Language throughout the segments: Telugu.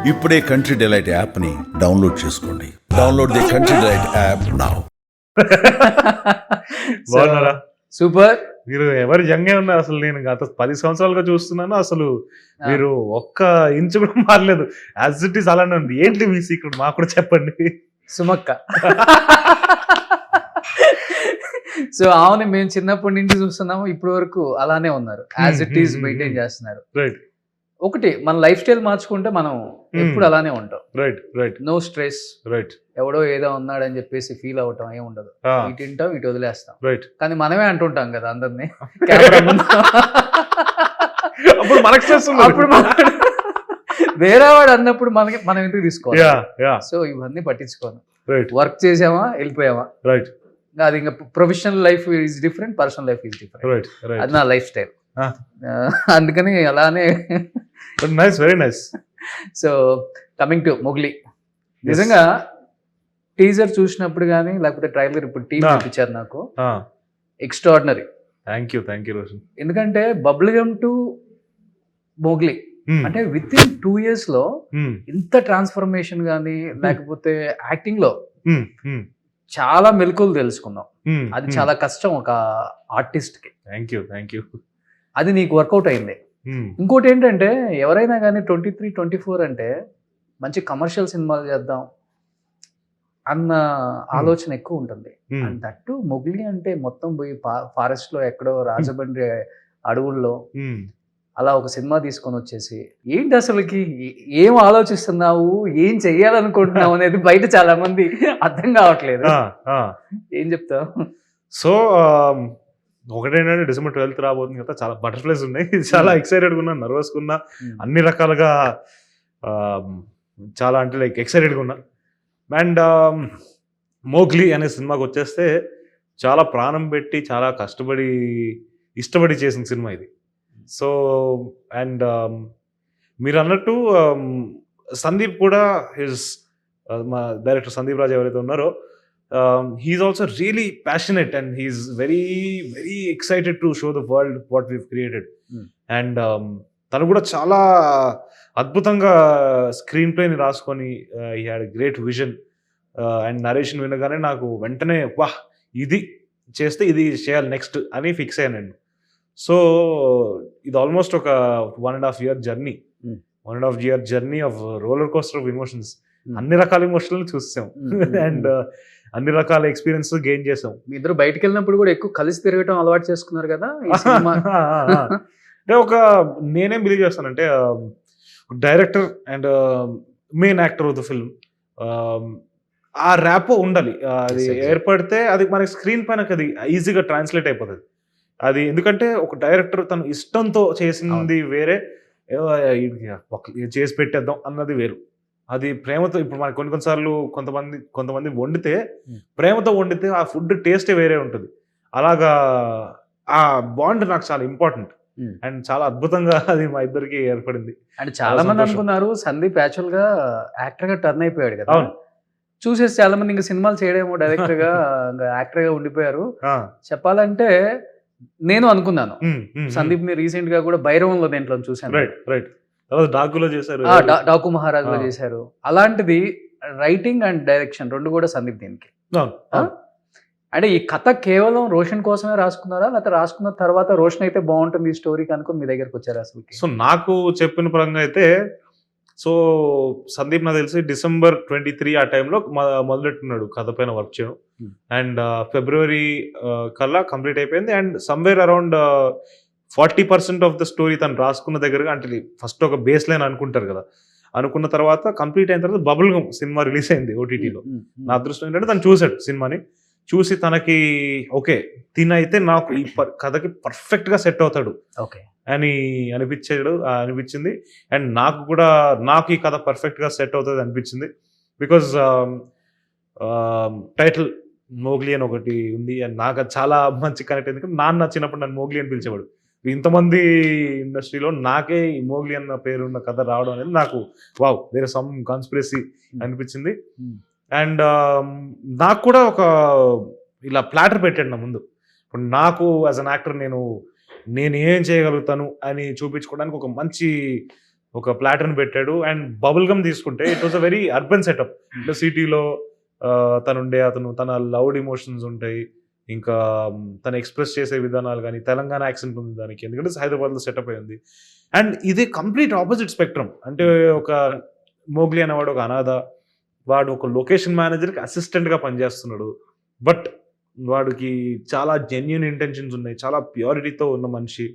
ఇప్పుడే కంట్రీ డిలైట్ యాప్ని డౌన్లోడ్ చేసుకోండి. Download the country delight app now. బాగున్నారా? సూపర్. మీరు ఎవరు యంగే ఉన్నారు? అసలు నేను గత 10 సంవత్సరాలుగా చూస్తున్నాను. అసలు మీరు ఒక్క ఇంచు కూడా మారలేదు. యాజ్ ఇట్ ఈస్ అలానే ఉంది. ఏంటి మీ సీక్రెట్ మాకు కూడా చెప్పండి. సుమక్క. సో అవును, మేము చిన్నప్పటి నుంచి చూస్తున్నాము, ఇప్పటి వరకు అలానే ఉన్నారు. యాజ్ ఇట్ ఈస్ మెయింటైన్ చేస్తున్నారు. రైట్ ఒకటి, మన లైఫ్ స్టైల్ మార్చుకుంటే మనం ఎప్పుడు అలానే ఉంటాం. Right right no stress. Right ఎవడో ఏదో ఉన్నాడని చెప్పేసి ఫీల్ అవటం ఏం ఉండదు. ఇటు తింటాం, ఇటు వదిలేస్తాం. రైట్. కానీ మనమే అంటుంటాం కదా అందరినీ కెమెరా ముందు. అప్పుడు మనకు స్ట్రెస్ ఉంది. అప్పుడు వేరే వాడు అన్నప్పుడు మనం ఎందుకు తీసుకోవాలి? సో ఇవన్నీ పట్టించుకోను. రైట్. వర్క్ చేసామా, వెళ్ళిపోయామా. రైట్. అది ఇంకా professional life is different, personal life is different. Right right. అది నా లైఫ్ స్టైల్. అందుకని అలానే. Nice, very nice. So coming to Mowgli, నిజంగా టీజర్ చూసినప్పుడు కానీ లేకపోతే ట్రైలర్ ఇప్పుడు టీవీ చూపించారు నాకు, ఎక్స్ట్రాడినరీ. Thank you Roshan. ఎందుకంటే బబుల్ గమ్ టు మోగ్లీ అంటే విత్ ఇన్ 2 years లో ఇంత ట్రాన్స్ఫర్మేషన్ కానీ లేకపోతే యాక్టింగ్ లో చాలా మెలకువలు తెలుసుకున్నాం. అది చాలా కష్టం ఒక ఆర్టిస్ట్ కి. Thank you. అది నీకు వర్కౌట్ అయింది. ఇంకోటి ఏంటంటే ఎవరైనా కానీ 23, 24 అంటే మంచి కమర్షియల్ సినిమాలు చేద్దాం అన్న ఆలోచన ఎక్కువ ఉంటుంది. అండ్ దట్టు మొగ్లీ అంటే మొత్తం పోయి ఫారెస్ట్ లో ఎక్కడో రాజమండ్రి అడవుల్లో అలా ఒక సినిమా తీసుకొని వచ్చేసి ఏంటి అసలుకి ఏం ఆలోచిస్తున్నావు, ఏం చెయ్యాలనుకుంటున్నావు అనేది బయట చాలా మంది అర్థం కావట్లేదు. ఏం చెప్తావు? సో ఒకటేంటంటే December 12th రాబోతుంది కదా, చాలా బటర్ఫ్లైస్ ఉన్నాయి. చాలా ఎక్సైటెడ్గా ఉన్నా, నర్వస్గా ఉన్నా, అన్ని రకాలుగా చాలా అంటే లైక్ ఎక్సైటెడ్గా ఉన్నా. అండ్ మోగ్లీ అనే సినిమాకి వచ్చేస్తే చాలా ప్రాణం పెట్టి చాలా కష్టపడి ఇష్టపడి చేసిన సినిమా ఇది. సో అండ్ మీరు అన్నట్టు సందీప్ కూడా మా డైరెక్టర్ సందీప్ రాజ్ ఎవరైతే ఉన్నారో, he's also really passionate and he's very very excited to show the world what we've created. And తను కూడా చాలా అద్భుతంగా స్క్రీన్ ప్లేని రాసుకొని he had a great vision and narration వినగానే నాకు వెంటనే వాహ్ ఇది చేస్తే ఇది చేయాలి నెక్స్ట్ అని ఫిక్స్ అయ్యాను నేను. సో ఇది ఆల్మోస్ట్ ఒక 1.5 year journey, 1.5 year journey of roller coaster of emotions. అన్ని రకాల ఎమోషన్లు చూసాం అండ్ అన్ని రకాల ఎక్స్పీరియన్స్ గెయిన్ చేసాం. మీ ఇద్దరు బయటకు వెళ్ళినప్పుడు కూడా ఎక్కువ కలిసి తిరగటం అలవాటు చేసుకున్నారు కదా. అంటే ఒక నేనేం బిలీవ్ చేస్తానంటే director and main actor of the film ఆ ర్యాపో ఉండాలి. అది ఏర్పడితే అది మనకి స్క్రీన్ పైన అది ఈజీగా ట్రాన్స్లేట్ అయిపోతుంది. అది ఎందుకంటే ఒక డైరెక్టర్ తను ఇష్టంతో చేసింది వేరే, చేసి పెట్టేద్దాం అన్నది వేరు. అది ప్రేమతో, ఇప్పుడు మనకి కొన్నిసార్లు కొంతమంది వండితే ప్రేమతో వండితే ఆ ఫుడ్ టేస్టే వేరే ఉంటుంది. అలాగా ఆ బాండ్ నాకు చాలా ఇంపార్టెంట్ అండ్ చాలా అద్భుతంగా అది మా ఇద్దరికి ఏర్పడింది. అంటే చాలా మంది అనుకున్నారు సందీప్ యాక్చువల్ గా యాక్టర్ గా టర్న్ అయిపోయాడు కదా, చూసేసి చాలా మంది ఇంకా సినిమాలు చేయడేమో డైరెక్టర్ గా యాక్టర్ గా ఉండిపోయారు. చెప్పాలంటే నేను అనుకున్నాను సందీప్ ని రీసెంట్ గా కూడా భైరవంలో దేంట్లో చూసాను. రైట్. డాకులో చేశారు, డాకు మహారాజ్ లో చేశారు. అలాంటిది రైటింగ్ అండ్ డైరెక్షన్ రెండు కూడా సందీప్ దీనికి. అంటే ఈ కథ కేవలం రోషన్ కోసమే రాసుకున్నారా, లేకపోతే రాసుకున్న తర్వాత రోషన్ అయితే బాగుంటుంది ఈ స్టోరీకి అనుకుని మీ దగ్గరకు వచ్చారా అసలు? సో నాకు చెప్పిన పరంగా అయితే, సో సందీప్ నాకు తెలిసి December 23 ఆ టైంలో మొదలెట్టున్నాడు కథ పైన వర్క్ చేయడం. అండ్ February కల్లా కంప్లీట్ అయిపోయింది. And somewhere around 40% of the story తను రాసుకున్న దగ్గరగా, అంటే ఫస్ట్ ఒక బేస్ లైన్ అనుకుంటారు కదా, అనుకున్న తర్వాత కంప్లీట్ అయిన తర్వాత బబుల్ గమ్ సినిమా రిలీజ్ అయింది OTTలో. నా అదృష్టం ఏంటంటే తను చూశాడు సినిమాని, చూసి తనకి ఓకే తినైతే నాకు ఈ కథకి పర్ఫెక్ట్గా సెట్ అవుతాడు అని అనిపించింది. అండ్ నాకు ఈ కథ పర్ఫెక్ట్గా సెట్ అవుతుంది అనిపించింది. బికాజ్ టైటిల్ మోగ్లీ అని ఒకటి ఉంది అండ్ నాకు చాలా మంచి కనెక్ట్ అయింది. నాన్న చిన్నప్పుడు నన్ను మోగ్లీ అని పిలిచేవాడు. ఇంతమంది ఇండస్ట్రీలో నాకే ఈ మోగ్లీ అన్న పేరు ఉన్న కథ రావడం అనేది నాకు wow, there is some conspiracy అనిపించింది. అండ్ నాకు కూడా ఒక ఇలా ప్లాటర్ పెట్టాడు నా ముందు. ఇప్పుడు నాకు యాజ్ అన్ యాక్టర్ నేను ఏం చేయగలుగుతాను అని చూపించుకోవడానికి ఒక మంచి ఒక ప్లాటర్న్ పెట్టాడు. అండ్ బబుల్ గమ్ తీసుకుంటే it was a very urban setup. అంటే సిటీలో తన లౌడ్ ఎమోషన్స్ ఉంటాయి, ఇంకా తను ఎక్స్ప్రెస్ చేసే విధానాలు కానీ, తెలంగాణ యాక్సెంట్ ఉంది దానికి, ఎందుకంటే హైదరాబాద్లో సెటప్ అయింది. అండ్ ఇది కంప్లీట్ ఆపోజిట్ స్పెక్ట్రమ్. అంటే ఒక మోగ్లీ అనేవాడు ఒక అనాథ, వాడు ఒక లొకేషన్ మేనేజర్కి అసిస్టెంట్గా పనిచేస్తున్నాడు. బట్ వాడికి చాలా జెన్యున్ ఇంటెన్షన్స్ ఉన్నాయి, చాలా ప్యూరిటీతో ఉన్న మనిషి.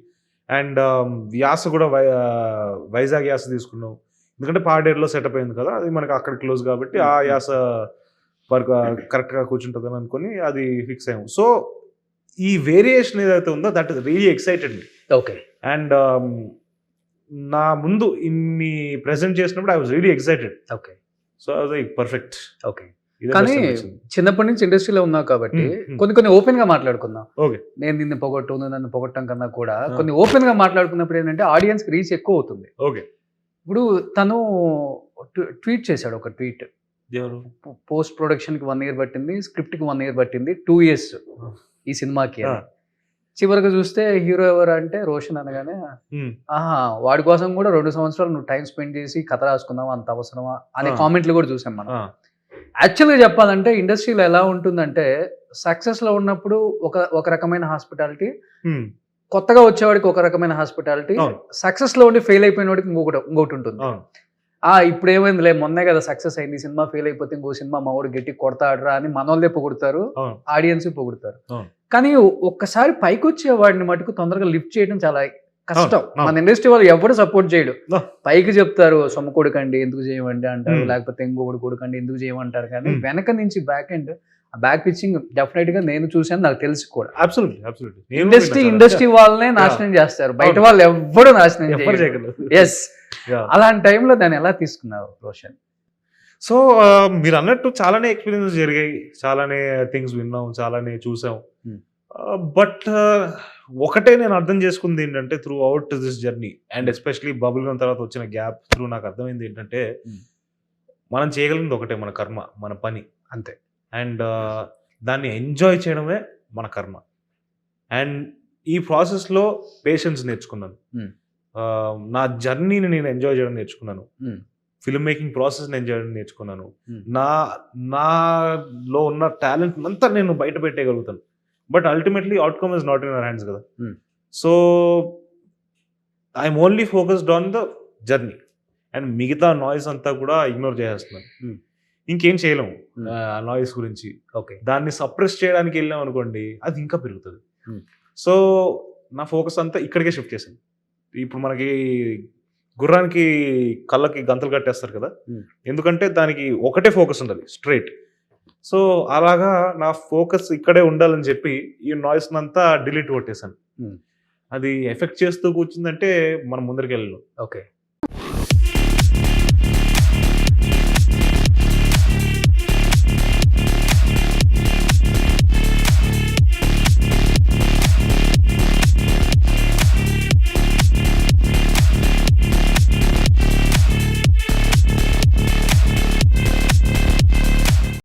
అండ్ యాస కూడా వైజాగ్ యాస తీసుకున్నాం, ఎందుకంటే పాడేరులో సెటప్ అయింది కదా, అది మనకు అక్కడ క్లోజ్ కాబట్టి ఆ యాస వరకు కరెక్ట్గా కూర్చుంటుందని అనుకుని అది ఫిక్స్ అయ్యాము. సో ఈ వేరియేషన్ ఏదైతే ఉందో that is really excited me. Okay. And నా ముందు ఇన్ని ప్రెజెంట్ చేసినప్పుడు I was really excited. Okay. So I was like perfect. Okay. కానీ చిన్నప్పటి నుంచి ఇండస్ట్రీలో ఉన్నావు కాబట్టి కొన్ని ఓపెన్ గా మాట్లాడుకుందాం. ఓకే. నేను నిన్ను పొగట్టు, నువ్వు నన్ను పొగట్టం కన్నా కూడా కొన్ని ఓపెన్ గా మాట్లాడుకున్నప్పుడు ఏంటంటే ఆడియన్స్ కి రీచ్ ఎక్కువ అవుతుంది. ఓకే. ఇప్పుడు తను ట్వీట్ చేశాడు, ఒక ట్వీట్. పోస్ట్ ప్రొడక్షన్ కి 1 year పట్టింది, స్క్రిప్ట్ కి 1 year పట్టింది, 2 years ఈ సినిమాకి. చివరికి చూస్తే హీరో ఎవరు అంటే రోషన్ అనగానే, ఆహా వాడి కోసం కూడా 2 సంవత్సరాలు నువ్వు టైం స్పెండ్ చేసి కథ రాసుకుందావా, అంత అవసరమా అనే కామెంట్లు కూడా చూసాం మనం. యాక్చువల్గా చెప్పాలంటే ఇండస్ట్రీలో ఎలా ఉంటుందంటే, సక్సెస్ లో ఉన్నప్పుడు ఒక రకమైన హాస్పిటాలిటీ, కొత్తగా వచ్చేవాడికి ఒక రకమైన హాస్పిటాలిటీ, సక్సెస్ లో ఉండి ఫెయిల్ అయిపోయిన వాడికి ఇంకోటి ఉంటుంది. ఇప్పుడు ఏమైందిలే, మొన్నే కదా సక్సెస్ అయింది, సినిమా ఫెయిల్ అయిపోతే ఇంకో సినిమా మా వాడు గట్టి కొడతాడరా అని మనోళ్ళే పొగుడతారు, ఆడియన్స్ పొగుడతారు. కానీ ఒక్కసారి పైకి వచ్చే వాడిని మటుకు తొందరగా లిఫ్ట్ చేయడం చాలా కష్టం. మన ఇండస్ట్రీ వాళ్ళు ఎవరు సపోర్ట్ చేయడు. పైకి చెప్తారు సొమ్ము కొడుకండి ఎందుకు చేయమండి అంటారు, లేకపోతే ఇంకొకటి కొడుకండి ఎందుకు చేయమంటారు. కానీ వెనక నుంచి back end back pitching definite గా నేను చూసాను, నాకు తెలిసి కూడా. ఇండస్ట్రీ వాళ్ళనే నాశనం చేస్తారు, బయట వాళ్ళు ఎవ్వరు నాశనం చేయరు. ఎస్, అలాంటి టైంలో దాన్ని ఎలా తీసుకున్నారు రోషన్? సో మీరు అన్నట్టు చాలానే ఎక్స్పీరియన్సెస్ జరిగాయి, చాలానే థింగ్స్ విన్నాం, చాలానే చూసాం. బట్ ఒకటే నేను అర్థం చేసుకుంది ఏంటంటే, throughout this journey and especially bubble gum తర్వాత వచ్చిన గ్యాప్ త్రూ నాకు అర్థమైంది ఏంటంటే, మనం చేయగలిగింది ఒకటే, మన కర్మ, మన పని అంతే. అండ్ దాన్ని ఎంజాయ్ చేయడమే మన కర్మ. అండ్ ఈ ప్రాసెస్లో పేషెన్స్ నేర్చుకున్నాను, నా జర్నీని నేను ఎంజాయ్ చేయడం నేర్చుకున్నాను, ఫిల్మ్ మేకింగ్ ప్రాసెస్ని ఎంజాయ్ చేయడం నేర్చుకున్నాను, నాలో ఉన్న టాలెంట్ అంతా నేను బయట పెట్టేయగలుగుతాను. But ultimately outcome is not in our hands కదా. So I'm only focused on the journey and మిగతా నాయిస్ అంతా కూడా ఇగ్నోర్ చేసేస్తున్నాను. ఇంకేం చేయలేము ఆ నాయిస్ గురించి. ఓకే. దాన్ని సప్రెస్ చేయడానికి వెళ్ళాం అనుకోండి, అది ఇంకా పెరుగుతుంది. సో నా ఫోకస్ అంతా ఇక్కడికే షిఫ్ట్ చేశాను. ఇప్పుడు మనకి గుర్రానికి కళ్ళకి గంతలు కట్టేస్తారు కదా, ఎందుకంటే దానికి ఒకటే ఫోకస్ ఉండాలి, స్ట్రైట్. సో అలాగా నా ఫోకస్ ఇక్కడే ఉండాలని చెప్పి ఈ నాయిస్ అంతా డిలీట్ కొట్టేశాను. అది ఎఫెక్ట్ చేస్తూ కూర్చుందంటే మనం ముందరికి వెళ్ళాం. ఓకే.